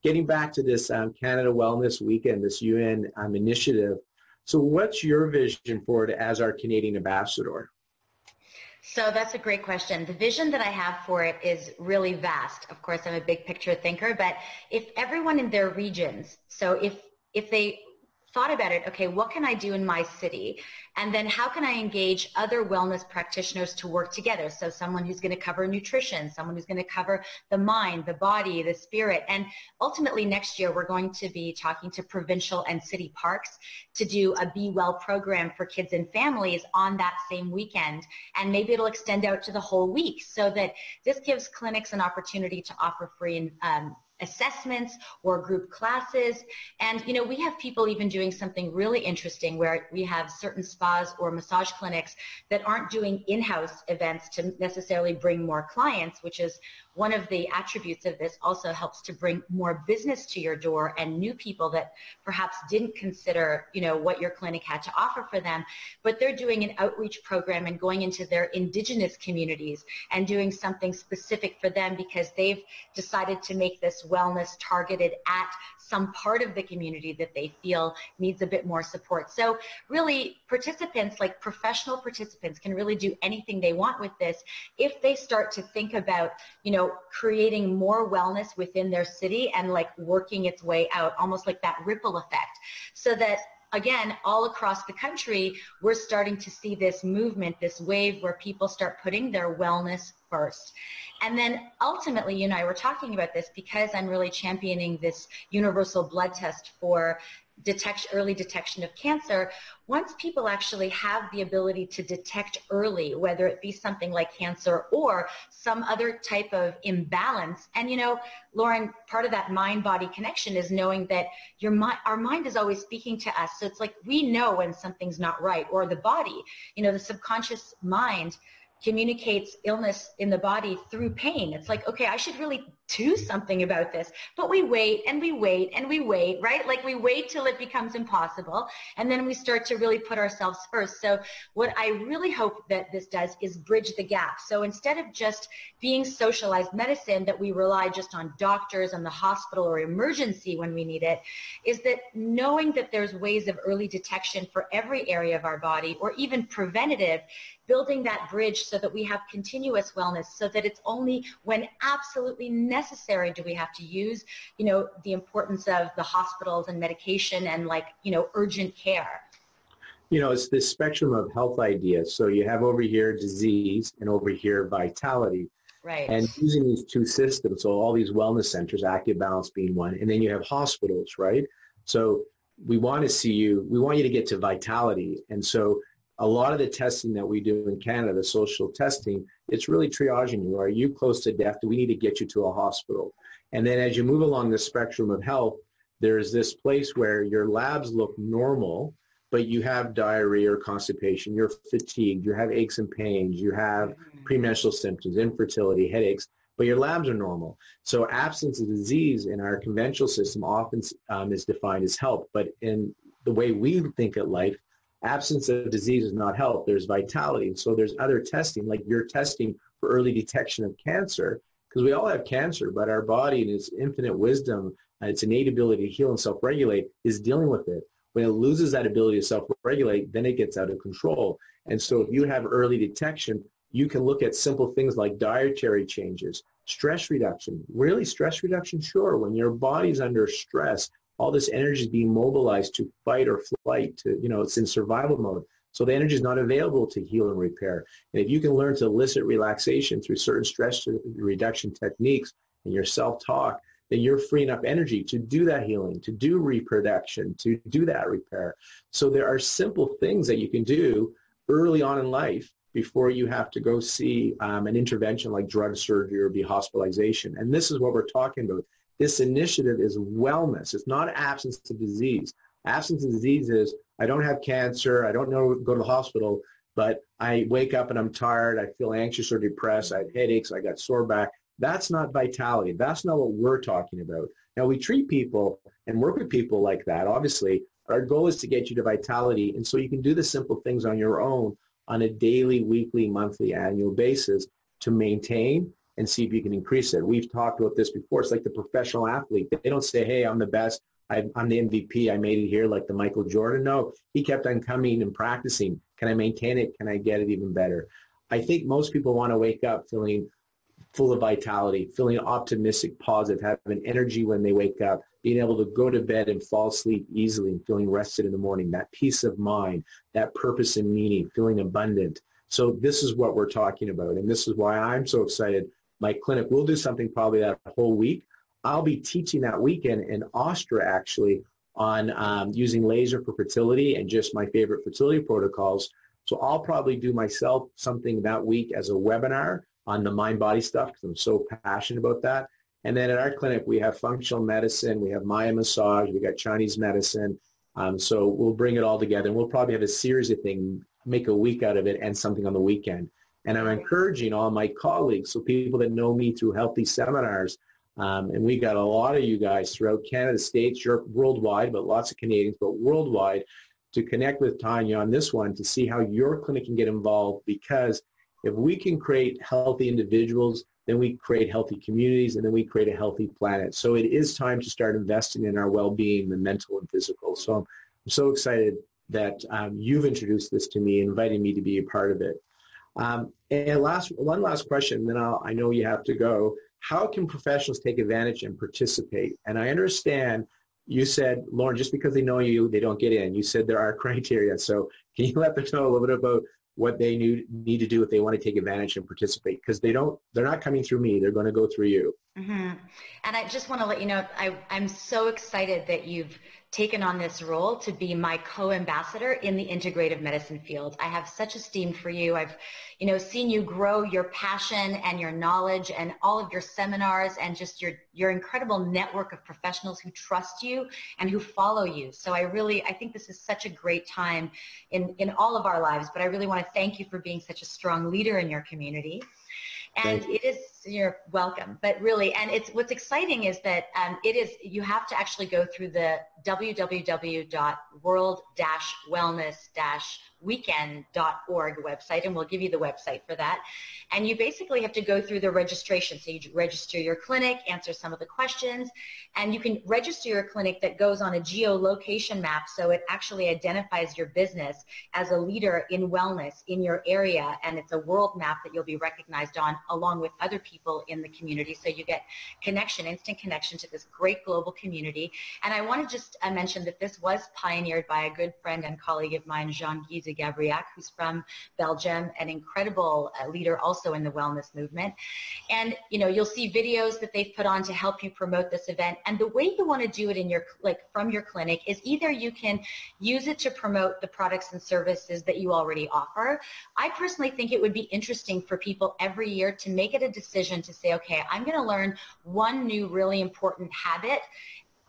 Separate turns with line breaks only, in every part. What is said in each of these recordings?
getting back to this Canada Wellness Weekend, this UN initiative. So what's your vision for it as our Canadian ambassador?
So that's a great question. The vision that I have for it is really vast. Of course, I'm a big picture thinker, but if everyone in their regions, so if they thought about it, okay, what can I do in my city? And then how can I engage other wellness practitioners to work together? So someone who's going to cover nutrition, someone who's going to cover the mind, the body, the spirit. And ultimately next year, we're going to be talking to provincial and city parks to do a Be Well program for kids and families on that same weekend. And maybe it'll extend out to the whole week so that this gives clinics an opportunity to offer free assessments or group classes. And, you know, we have people even doing something really interesting where we have certain spas or massage clinics that aren't doing in-house events to necessarily bring more clients, which is one of the attributes of this. Also helps to bring more business to your door and new people that perhaps didn't consider, you know, what your clinic had to offer for them. But they're doing an outreach program and going into their Indigenous communities and doing something specific for them because they've decided to make this wellness targeted at some part of the community that they feel needs a bit more support. So really participants, like professional participants, can really do anything they want with this if they start to think about, you know, creating more wellness within their city and like working its way out, almost like that ripple effect, so that again, all across the country, we're starting to see this movement, this wave where people start putting their wellness first. And then ultimately, you and I were talking about this because I'm really championing this universal blood test for early detection of cancer. Once people actually have the ability to detect early, whether it be something like cancer or some other type of imbalance, and you know, Lauren, part of that mind-body connection is knowing that our mind is always speaking to us. So it's like we know when something's not right, or the body, you know, the subconscious mind communicates illness in the body through pain. It's like, okay, I should really do something about this. But we wait and we wait and we wait, right? Like we wait till it becomes impossible. And then we start to really put ourselves first. So what I really hope that this does is bridge the gap. So instead of just being socialized medicine that we rely just on doctors and the hospital or emergency when we need it, is that knowing that there's ways of early detection for every area of our body, or even preventative, building that bridge so that we have continuous wellness, so that it's only when absolutely necessary do we have to use, you know, the importance of the hospitals and medication and like, you know, urgent care.
You know, it's this spectrum of health ideas. So you have over here disease and over here vitality.
Right.
And using these two systems, so all these wellness centers, Active Balance being one, and then you have hospitals, right? So we want you to get to vitality. And so a lot of the testing that we do in Canada, the social testing, it's really triaging you. Are you close to death? Do we need to get you to a hospital? And then as you move along the spectrum of health, there's this place where your labs look normal, but you have diarrhea or constipation, you're fatigued, you have aches and pains, you have premenstrual symptoms, infertility, headaches, but your labs are normal. So absence of disease in our conventional system often is defined as health, but in the way we think of life, absence of disease is not health, there's vitality. And so there's other testing, like you're testing for early detection of cancer, because we all have cancer, but our body in its infinite wisdom, its innate ability to heal and self-regulate is dealing with it. When it loses that ability to self-regulate, then it gets out of control. And so if you have early detection, you can look at simple things like dietary changes, stress reduction. Really, stress reduction? Sure. When your body's under stress, all this energy is being mobilized to fight or flight, it's in survival mode. So the energy is not available to heal and repair. And if you can learn to elicit relaxation through certain stress reduction techniques and your self-talk, then you're freeing up energy to do that healing, to do reproduction, to do that repair. So there are simple things that you can do early on in life before you have to go see an intervention like drug surgery or be hospitalization. And this is what we're talking about. This initiative is wellness. It's not absence of disease. Absence of disease is, I don't have cancer, I don't know, go to the hospital, but I wake up and I'm tired, I feel anxious or depressed, I have headaches, I got sore back. That's not vitality. That's not what we're talking about. Now, we treat people and work with people like that, obviously. Our goal is to get you to vitality, and so you can do the simple things on your own on a daily, weekly, monthly, annual basis to maintain and see if you can increase it. We've talked about this before. It's like the professional athlete. They don't say, hey, I'm the best. I'm the MVP. I made it here like the Michael Jordan. No, he kept on coming and practicing. Can I maintain it? Can I get it even better? I think most people want to wake up feeling full of vitality, feeling optimistic, positive, having energy when they wake up, being able to go to bed and fall asleep easily and feeling rested in the morning, that peace of mind, that purpose and meaning, feeling abundant. So this is what we're talking about, and this is why I'm so excited. My clinic, we'll do something probably that whole week. I'll be teaching that weekend in Austria, actually, on using laser for fertility and just my favorite fertility protocols. So I'll probably do myself something that week as a webinar on the mind-body stuff because I'm so passionate about that. And then at our clinic, we have functional medicine, we have Maya massage, we got Chinese medicine. So we'll bring it all together, and we'll probably have a series of things, make a week out of it and something on the weekend. And I'm encouraging all my colleagues, so people that know me through Healthy Seminars, and we got a lot of you guys throughout Canada, States, Europe, worldwide, but lots of Canadians, but worldwide, to connect with Tanya on this one to see how your clinic can get involved, because if we can create healthy individuals, then we create healthy communities, and then we create a healthy planet. So it is time to start investing in our well-being, the mental and physical. So I'm so excited that you've introduced this to me, inviting me to be a part of it. And one last question, then I know you have to go. How can professionals take advantage and participate? And I understand you said, Lauren, just because they know you, they don't get in. You said there are criteria. So can you let them know a little bit about what they need to do if they want to take advantage and participate? Because they're not coming through me. They're going to go through you.
Mm-hmm. And I just want to let you know, I'm so excited that you've taken on this role to be my co-ambassador in the integrative medicine field. I have such esteem for you. I've, seen you grow your passion and your knowledge and all of your seminars and just your incredible network of professionals who trust you and who follow you. So I think this is such a great time in all of our lives, but I really want to thank you for being such a strong leader in your community. And you're welcome, but really, and what's exciting is that you have to actually go through the www.world-wellness-weekend.org website, and we'll give you the website for that. And you basically have to go through the registration. So you register your clinic, answer some of the questions, and you can register your clinic that goes on a geolocation map, so it actually identifies your business as a leader in wellness in your area, and it's a world map that you'll be recognized on along with other people in the community. So you get instant connection to this great global community. And I want to just mention that this was pioneered by a good friend and colleague of mine, Jean-Guy de Gabriac, who's from Belgium, an incredible leader also in the wellness movement. And you'll see videos that they've put on to help you promote this event. And the way you want to do it from your clinic is either you can use it to promote the products and services that you already offer. I personally think it would be interesting for people every year to make it a decision to say, okay, I'm going to learn one new really important habit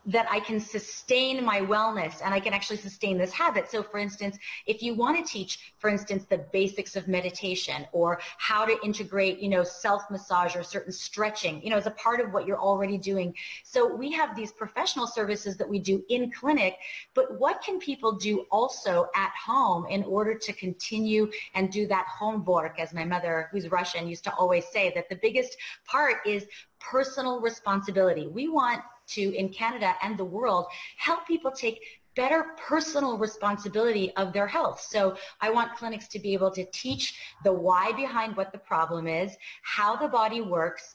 that I can sustain my wellness, and I can actually sustain this habit. So for instance, if you want to teach, for instance, the basics of meditation or how to integrate, self-massage or certain stretching, as a part of what you're already doing. So we have these professional services that we do in clinic, but what can people do also at home in order to continue and do that homework, as my mother, who's Russian, used to always say, that the biggest part is personal responsibility. We want to, in Canada and the world, help people take better personal responsibility of their health. So I want clinics to be able to teach the why behind what the problem is, how the body works,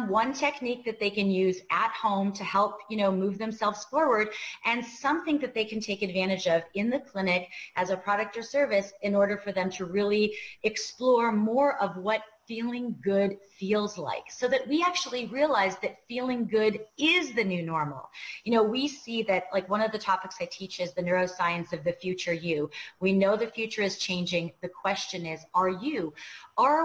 one technique that they can use at home to help, move themselves forward, and something that they can take advantage of in the clinic as a product or service in order for them to really explore more of what feeling good feels like, so that we actually realize that feeling good is the new normal. We see that, like, one of the topics I teach is the neuroscience of the future you. We know the future is changing. The question is, are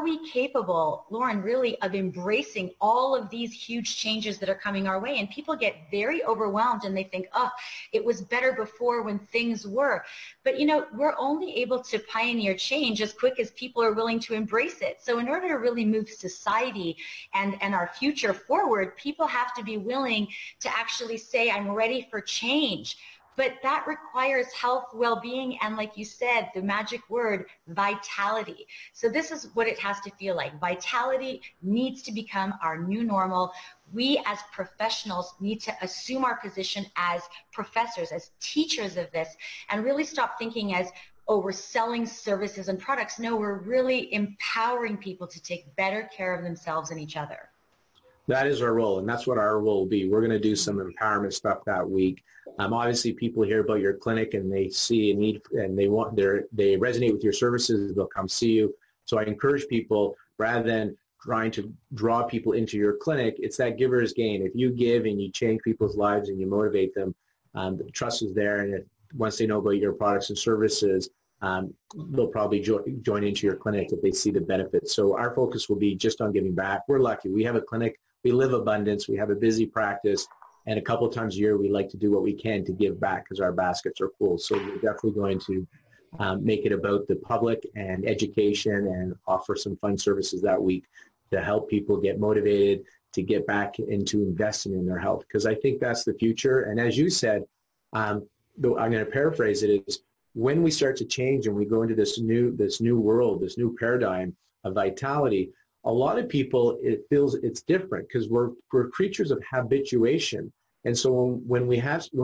we capable, Lauren, really of embracing all of these huge changes that are coming our way? And people get very overwhelmed and they think, oh, it was better before when things were. But, we're only able to pioneer change as quick as people are willing to embrace it. So in order to really move society and our future forward, people have to be willing to actually say, I'm ready for change. but that requires health, well-being, and like you said, the magic word, vitality. So this is what it has to feel like. Vitality needs to become our new normal. We as professionals need to assume our position as professors, as teachers of this, and really stop thinking as, oh, we're selling services and products. No, we're really empowering people to take better care of themselves and each other.
That is our role, and that's what our role will be. We're going to do some empowerment stuff that week. Obviously, people hear about your clinic and they see a need and they resonate with your services. They'll come see you. So I encourage people, rather than trying to draw people into your clinic, it's that giver's gain. If you give and you change people's lives and you motivate them, the trust is there. And once they know about your products and services, they'll probably join into your clinic if they see the benefits. So our focus will be just on giving back. We're lucky. We have a clinic. We live abundance. We have a busy practice. And a couple of times a year, we like to do what we can to give back because our baskets are full. So we're definitely going to make it about the public and education and offer some fun services that week to help people get motivated to get back into investing in their health. Because I think that's the future. And as you said, I'm going to paraphrase it, is when we start to change and we go into this new world, this new paradigm of vitality, a lot of people, it feels it's different because we're creatures of habituation. And so when we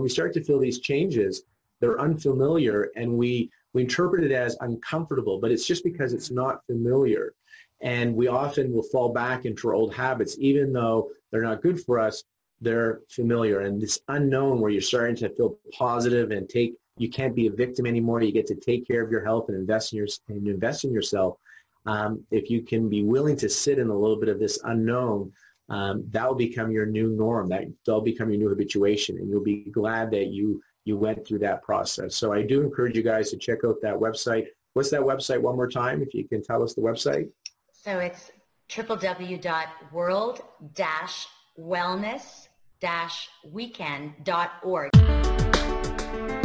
start to feel these changes, they're unfamiliar and we interpret it as uncomfortable, but it's just because it's not familiar. And we often will fall back into our old habits, even though they're not good for us, they're familiar. And this unknown where you're starting to feel positive and you can't be a victim anymore. You get to take care of your health and invest in yourself. If you can be willing to sit in a little bit of this unknown, that will become your new norm. That'll become your new habituation, and you'll be glad that you went through that process. So I do encourage you guys to check out that website. What's that website one more time, if you can tell us the website?
So it's www.world-wellness-weekend.org.